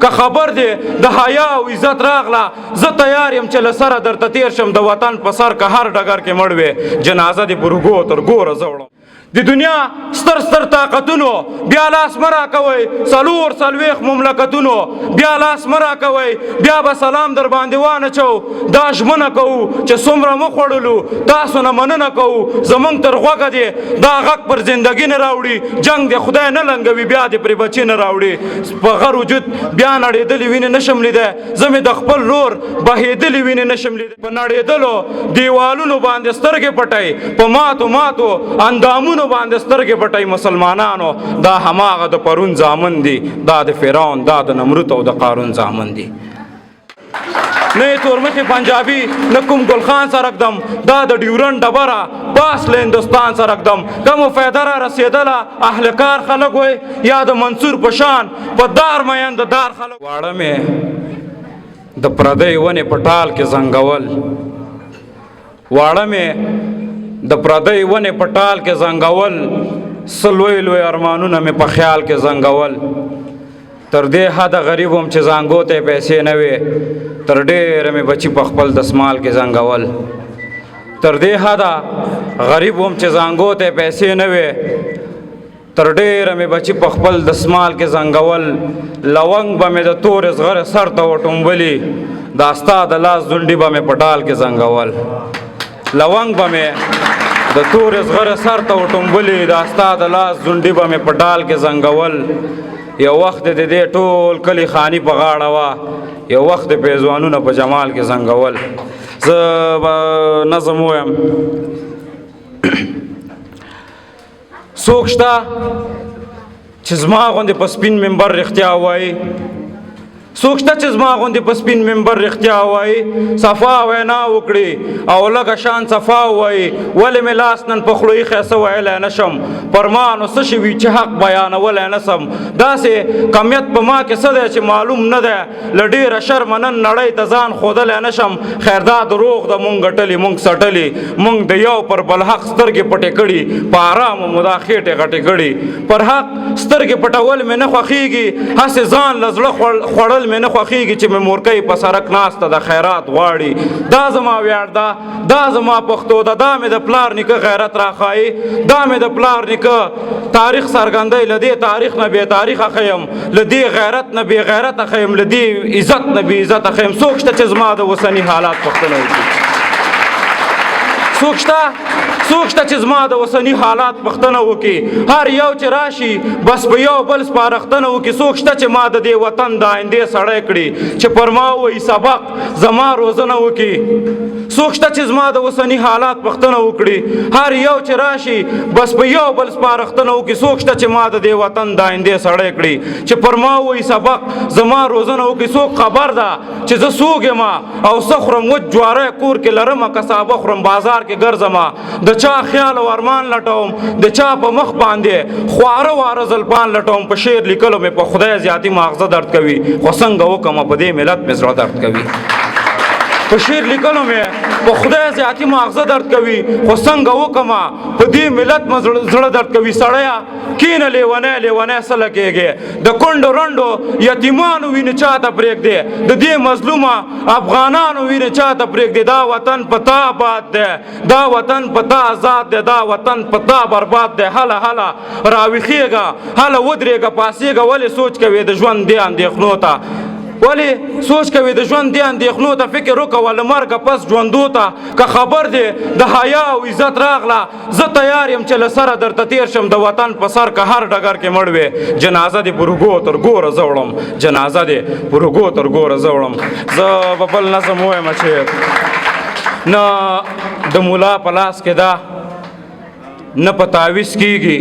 که خبر دی د حیا او عزت راغله زه تیار یم چې له سره درته تیر شم د وطن په سر که هر ډګر کې مړ وې جنازه دې پر اوږو تر ګوره زه وړم. د دنیا ستر ستر طاقتونو بیا لاس مه راکوئ، څلوېښت مملکتونو بیا لاس مه راکوئ، بیا به سلام در باندې وانچو. دا ژمنه کوو چې څومره مه خوړلو تاسو نه مننه کوو، زمونږ تر غوږه دی دا غږ پر زندګي نه راوړي، جنګ د خدای نه لنګوي بیا دې پرې بچي نه راوړي. په غر وجود بیا نړېدلې وینې نشم لیدی، زه مې د خپل رور بهېدلې وینې نشم لیدی. په نړېدلو دیوالونو باندې سترګې پټئ، په ماتو اندامونو باندې سترګې پټئ. مسلمانانو دا هماغه د پرون زامن دي، دا د فرعون، دا د نمرود او د قارون زامن دي. نه تورمخي پنجابي نه کوم ګل خان سره اقدم، دا د ډیورنډ ډبره پاس له هندوستان سره اقدم. کومو فایده را رسېدله اهل کار خلک وای یا د منصور په شان په دار مین د دار خلک. واړه مې د پردۍ ونې په ټال کې زنګول، واړه مې د پردۍ ونې په ټال کې زنګول، څه لوی ارمانونه مې په خیال کې زنګول. تر دې حده غریب وم چې زانګو ته پیسې نه وې، تر ډېره مې بچي په خپل دسمال کې زنګول. تر دې حده غریب وم چې زانګو ته پیسې نه وې، تر ډېره مې بچي په خپل دسمال کې زنګول. لونګ به مې د تورې زغرې سر ته وټومبلي، دا ستا د لاس ځونډي به مې په ډال کې زنګول. لونګ به مې د تورې زغرې سر ته وټومبلي، دا ستا د لاس ځونډي به مې په ډال کې زنګول. یو وخت د دې ټول کلی خانی په غاړه وه، یو وخت د پیزوانونه په جمال کې زنګول. زه به نظم ویم څوک شته چې زما غوندې په سپین منبر رښتیا وایي، څوک شته چې زما غوندې په سپین منبر رښتیا وایي، صفا وینا وکړي او لږه شان صفا ووایي. ولې مې لاس نن په خولو ایښی څه ویلی نه شم، پر ما نو څه شوي چې حق بیانولی نه سم. داسې کمیت په ما کې څه دی چې معلوم نه دی، له ډېره شرمه نن نړۍ ته ځان ښودلی نه شم. خیر دا دروغ ده مونږ ګټلي مونږ څټلي، مونږ د یو پر بل حق سترګې پټې کړي، په ارامو مو دا خېټې غټې کړي. پر حق سترګې پټول مې نه خوښېږي، هسې ځان له زړه خوړل مې نه خوښېږي چې مې مورکۍ په سړک ناسته د خیرات غواړي. دا زما ویاړ ده، دا زما پښتو ده، دا مې د پلار نیکه غیرت راښایي، دا مې د پلار نیکه تاریخ څرګندوي. له دې تاریخ نه بې تاریخه ښیم، له دې غیرت نه بې غیرته ښیم، له دې عزت نه بې عزته ښیم. څوک شته چې زما د اوسني حالات پوښتنه وکړي؟ څوک شته چې زما د اوسني حالات پوښتنه وکړي؟ هر یو چې راشي بس په یو بل سپارښتنه وکړي. څوک شته چې ما د دې وطن د آیندې سړی کړي، چې پر ما وایي سبق زما روزنه وکړي؟ څوک شته چې زما د اوسني حالات پوښتنه وکړي؟ هر یو چې راشي بس په یو بل سپارښتنه وکړي. څوک شته چې ما د دې وطن د آیندې سړی کړي، چې پر ما وایي سبق زما روزنه وکړي؟ څوک خبر ده چې زه څوک یم او څه خورم؟ وچ جواری کور کې لرمه که سابه خورم، بازار کې ګرځمه، د چا خیال او ارمان لټوم، د چا په مخ باندې خواره واره زلپان لټوم. په شعر لیکلو مې په خدای زیاتي ماغزه درد کوي، خو څنګه وکړمه په دې ملت مې زړه درد کوي. په شعر لیکلو مې په خدای زیاتي ماغزه درد کوي، خو څنګه وکړمه په دې ملت مې زړه درد کوي. سړیه کینه لیونی څه لګېږې، د کونډو رنډو یتیمانو وینې چاته پرېږدې، د دې مظلومه افغانانو وینې چاته پرېږدې. دا وطن په تا آباد دی، دا وطن په تا آزاد دی، دا وطن په تا برباد دی. هله راویښېږه، هله ودرېږه، پاسېږه. ولې سوچ کوې د ژوند دې اندېښنو ته، ولې سوچ کوي د ژوند دې اندېښنو ته؟ فکر وکوه له مرګه پس ژوندو ته. که خبر دی د حیا او عزت راغله زه تیار یم چې له سره درته تیر شم د وطن په سر که هر ډګر کې مړ وې جنازه دې پر اوږو تر ګوره زه وړم، جنازه دې پر اوږو تر ګوره زه وړم. زه به بل نظم ووایم چې نه د ملا په لاس کې ده نه په تعویض کېږي،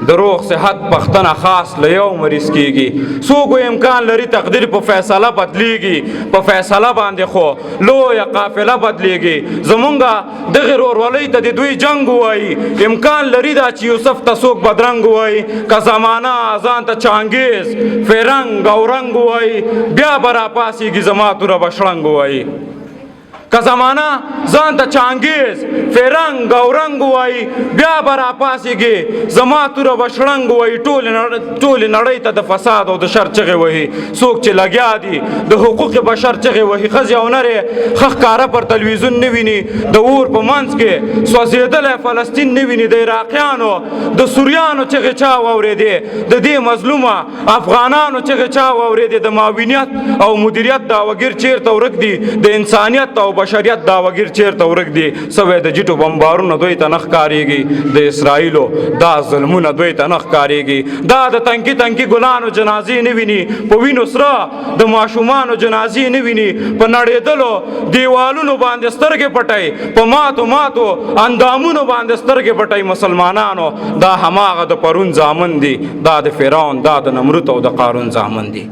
د روغ صحت پختنه خاص له یو مریض کېږي. څوک امکان لري تقدیر په فیصله بدلیږي، په فیصله باندې خو لویه قافله بدلیږي. زمونږه دغې ورورولۍ ته د دوی جنګ ووایي، امکان لري دا چې یوسف ته څوک بدرنګ ووایي. که زمانه ځان ته چانګیز فرنګ او رنګ ووایي، بیا به راپاسېږي زما توره به شړنګ ووایي. که زمانہ ځان ته چانګیز فرنګ او رنګ وایي بیا به راپاڅېږي زما توره به شړنګ وایي ټولې نړۍ ته د فساد او د شر چغې وهي څوک چې لګیا دي د حقوق بشر چغې وهي ښځې او نرې ښه ښکاره پر تلویزیون نه ویني د اور په منځ کې سوځېدلی فلسطین نه ویني د عراقیانو د سوریانو چغې چا واورېدې د دې مظلومه افغانانو چغې چا واورېدې د معاونیت او مدیریت دعوګیر چیرته ورک دي د انسانیت او بشریت دعوګیر چیرته ورک دي سوی د جټو بمبارونه دوی ته نه ښکارېږي د اسرائیلو دا ظلمونه دوی ته نه ښکارېږي دا د تنکي تنکي ګلانو جنازې نه ویني په وینو سره د ماشومانو جنازې نه ویني په نړېدلو دیوالونو باندې سترګې پټوي په ماتو ماتو اندامونو باندې سترګې پټوي مسلمانانو دا هماغه د پرون زامن دي دا د فرعون دا د نمرود او د قارون زامن دي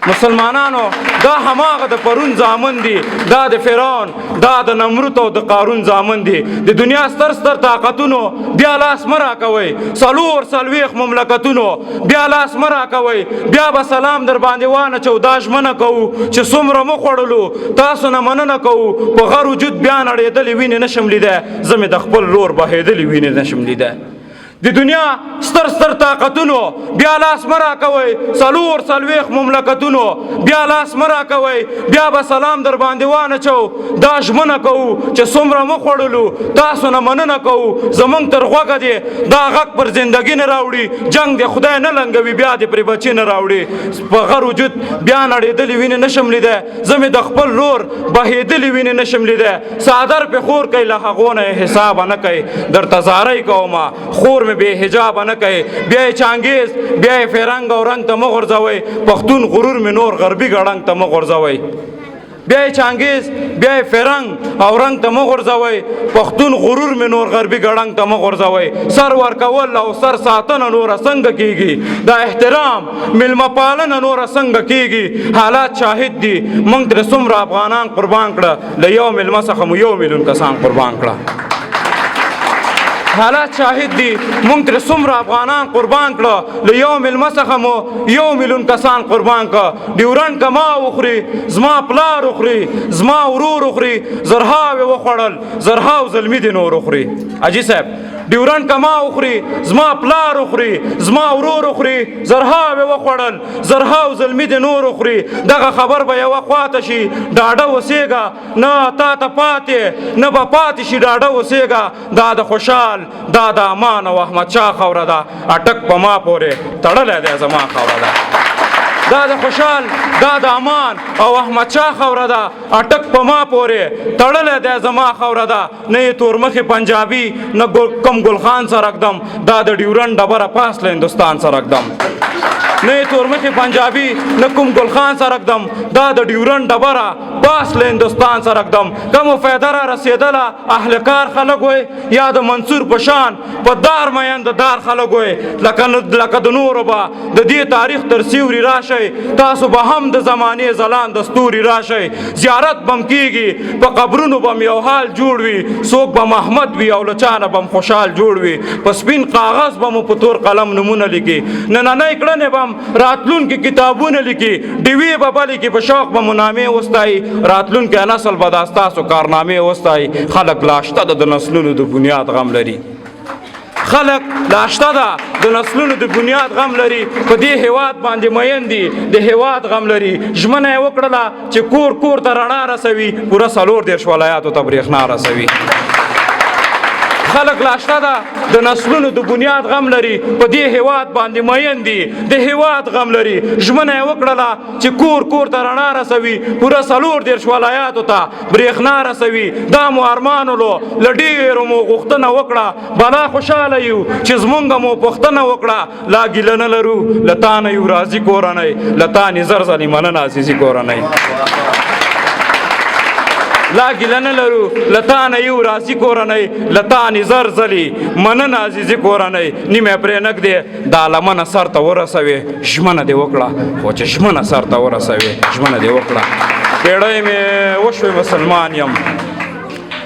مسلمانانو دا هماغه د پرون زامن دي دا د فرعون دا د نمرود او د قارون زامن دي د دنیا ستر ستر طاقتونو بیا لاس مه راکوئ څلوېښت مملکتونو بیا لاس مه راکوئ بیا به سلام در باندې وانچو دا ژمنه کوو چې څومره مو خوړلو تاسو نه مننه کوو په غر وجود بیا نړېدلې وینې نشم لیدی زه مې د خپل رور بهېدلې وینې نشم لیدی د دنیا ستر ستر طاقتونو بیا لاس مه راکوئ څلوېښت مملکتونو بیا لاس مه راکوئ بیا به سلام در باندې وانچو دا ژمنه کوو چې څومره مو خوړلو تاسو نه مننه کوو زمونږ تر غوږه دی دا غږ پر زندګي نه راوړي جنګ د خدای نه لنګوي بیا دې پرې بچي نه راوړي په غر وجود بیا نړېدلې وینې نشم لیدی زه مې د خپل رور بهېدلې وینې نشم لیدی څادر پې خور کوي له هغو نه یې حسابه نه کوي درته زارۍ کومه خور بے حجاب نه کوي بیا یې چانګیز بیا یې فرنګ او رنګ ته مه غورځوئ پښتون غرور مې نور غربي ګړنګ ته مه غورځوئ بیا یې چانګیز بیا یې فرنګ او رنګ ته مه غورځوئ پښتون غرور مې نور غربي ګړنګ ته مه غورځوئ سر ورکول او سر ساتنه نوره څنګه کیږي دا احترام میلمه پالنه نوره څنګه کیږي حالات شاهد دي موږ ترې څومره افغانان قربان کړه له یو میلمه څخه مو 1 میلیون کسان قربان کړه حالات شاهد دي مونږ ترې څومره افغانان قربان کړه له یو میلمه څخه مو 1 میلیون کسان قربان کړه ډیورنډ که ما وخوري زما پلار وخوري زما ورور وخوري زرهاو یې وخوړل زرهاو زلمي دې نور وخوري حاجي صاحب ډیورنډ که ما وخوري زما پلار وخوري زما ورور وخوري زرهاو یې وخوړل زرهاو زلمي دې نور وخوري دغه خبر به یوه خواته شي ډاډه اوسېږه نه تا ته پاتې نه به پاتې شي ډاډه اوسېږه دا د خوشحال دا د امان او احمد شاه خاوره ده اټک په ما پورې تړلی دی زما خاوره ده دا د خوشحال دا د امان او احمد شاه خاوره ده اټک په ما پورې تړلی دی زما خاوره ده نه یې تورمخې پنجابي نه کم ګلخان سره اکدم دا د ډیورنډ ډبره پاس له هندوستان سره اکدم نه یې تورمخې پنجابي نه کوم ګلخان سره اکدم دا د ډیورنډ ډبره پاس له هندوستان سره اکدم کومه فایده را رسېدله اهل کار خلک وی یا د منصور په شان په دار میین د دار خلک وی لکه د نورو به د دې تاریخ تر سیوري راشئ تاسو به هم د زمانې ځلان د ستوري راشئ زیارت بم کیږي په قبرونو بم یو حال جوړ وي څوک به محمد وي او له چا نه بم خوشحال جوړ وي په سپین کاغذ به مو په تور قلم نومونه لیکي نننۍ کړنې به راتلونکي کتابونه لیکي ډیوې به به لیکي په شوق به مو نامې وستایي راتلونکی نسل به دا ستاسو کارنامې وستایي خلک لا شته د نسلونو د بنیاد غم لري خلک لا شته ده د نسلونو د بنیاد غم لري په دې هیواد باندې مین دي د هیواد غم لري ژمنه یې وکړله چې کور کور ته رڼا رسوي پوره 40 ولایاتو ته برېښنا رسوي خلک لا شته ده د نسلونو د بنیاد غم لري په دې هیواد باندې مین دي د هیواد غم لري ژمنه یې وکړله چې کور کور ته رڼا رسوي پوره 40 ولایاتو ته برېښنا رسوي دا مو ارمانولو له ډېرو مو غوښتنه وکړه بلا خوشحاله یو چې زمونږ مو پوښتنه وکړه لا ګیله نه لرو له تا نه یو راضي کورنۍ له تا نه زر ځلې مننه عزیزي کورنۍ لا ګیله نه لرو له تا نه یو راضي کورنۍ له تا نه زر ځلې مننه عزیزي کورنۍ نیمه پرې نږدې دا لمنه سر ته ورسوې ژمنه دې وکړه خو چې ژمنه سر ته ورسوې ژمنه دې وکړه پیړۍ مې وشوې مسلمان یم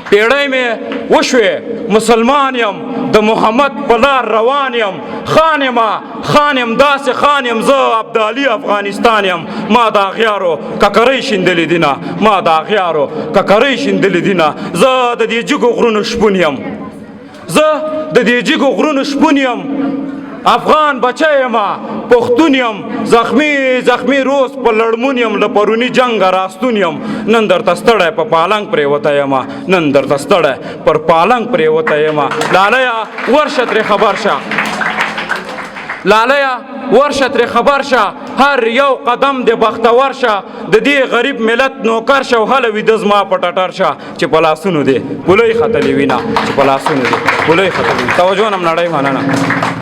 پیړۍ مې وشوې مسلمان یم د محمد په لار روان یم خان یم داسې خان یم زه ابدالي افغانستان یم ما د اغیارو ککرۍ شیندلې دینه ما د اغیارو ککرۍ شیندلې دینه زه د دې جګو غرونو شپون یم زه د دې جګو غرونو شپون یم افغان بچی یم پښتون یم زخمی روز په لړمون یم له پروني جنګه راستون یم نن درته ستړی په پالنګ پرېوتی یم نن درته ستړی پر پالنګ پرېوتی یم لالیه ورشه ترې خبر شه لالیه ورشه ترې خبر شه هر یو قدم د بختور شه د دې غریب ملت نوکر شه او هله ویده زما په ټټر شه چې په لاسونو دی ګولۍ ختلې وینه چې په لاسونو دی ګولۍ ختلې توجه نم نړۍ مننه